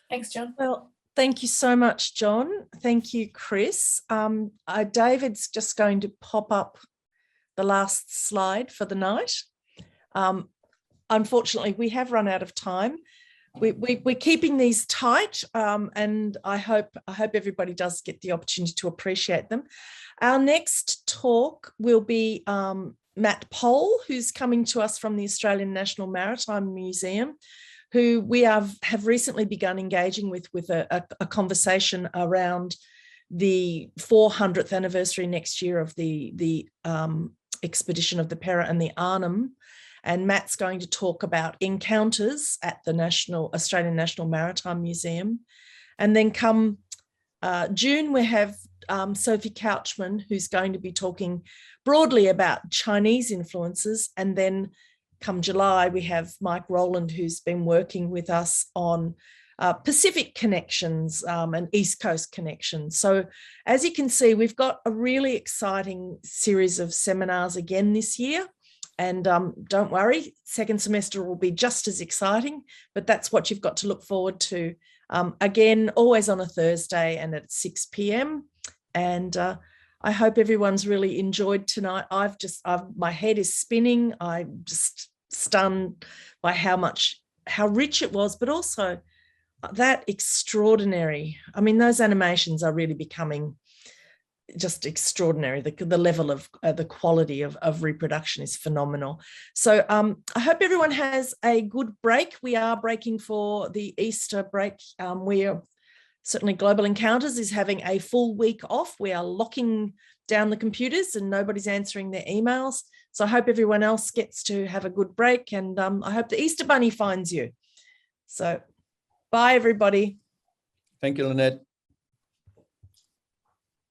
Thanks, John. Well, thank you so much, John. Thank you, Chris. David's just going to pop up the last slide for the night. Unfortunately, we have run out of time. We're keeping these tight, and I hope everybody does get the opportunity to appreciate them. Our next talk will be Matt Pole, who's coming to us from the Australian National Maritime Museum, who we have recently begun engaging with a conversation around the 400th anniversary next year of the expedition of the Pera and the Arnhem. And Matt's going to talk about encounters at the Australian National Maritime Museum. And then come June, we have Sophie Couchman, who's going to be talking broadly about Chinese influences. And then come July, we have Mike Rowland, who's been working with us on Pacific connections and East Coast connections. So as you can see, we've got a really exciting series of seminars again this year. And don't worry, second semester will be just as exciting, but that's what you've got to look forward to. Again, always on a Thursday and at 6 p.m. And I hope everyone's really enjoyed tonight. My head is spinning. I'm just stunned by how rich it was, but also that extraordinary. I mean, those animations are really becoming just extraordinary. The level of the quality of reproduction is phenomenal. So I hope everyone has a good break. We are breaking for the Easter break. We are certainly Global Encounters is having a full week off. We are locking down the computers and nobody's answering their emails. So I hope everyone else gets to have a good break, and I hope the Easter Bunny finds you. So bye, everybody. Thank you, Lynette.